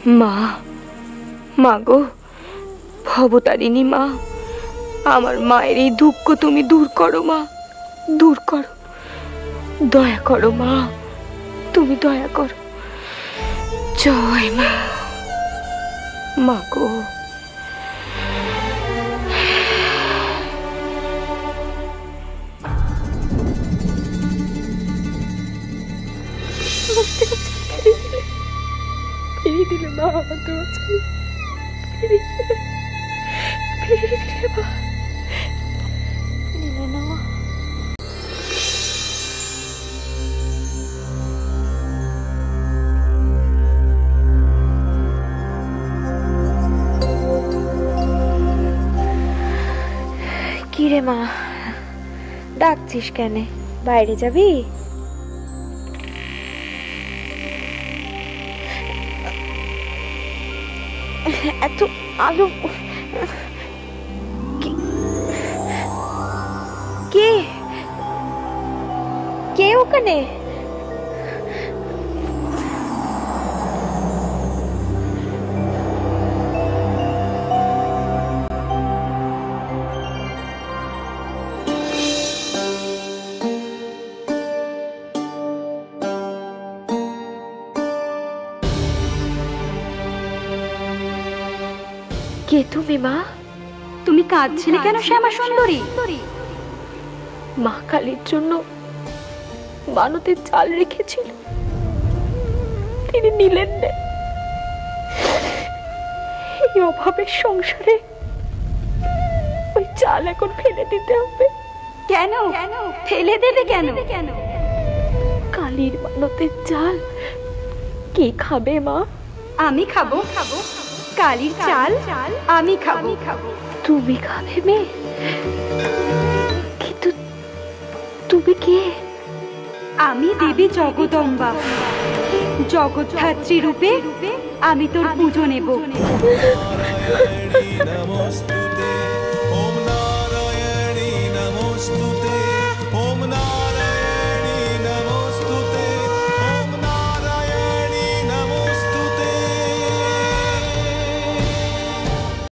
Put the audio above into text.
মা, মা গো ভবতারিণী মা, আমার মায়ের এই দুঃখ তুমি দূর করো মা, দূর করো, দয়া করো মা, তুমি দয়া করো। জয় মা। মা গো ফিরিয়ে দিলে মা, আমার তো ফিরিয়ে দিলে মা, নিলে না মা। কিরে মা, ডাকছিস কেন? বাইরে যাবি? এত আলো, কে কে ওখানে? কে তুমি মা? তুমি কাঁদছিলে কেন শ্যামা সুন্দরী? মা কালীর জন্য মানতের চাল রেখেছিল, তিনি নিলেন না। এই অভাবের সংসারে ওই চাল এখন ফেলে দিতে হবে। কেন ফেলে দেবে? কেন? কালীর মানতের চাল কে খাবে মা? আমি খাবো। কালীর চাল আমি খাবো। তুমি খাবে মেয়ে? কিন্তু তুমি কে? আমি দেবী জগদম্বা, জগদ্ধাত্রী রূপে আমি তোর পুজো নেব।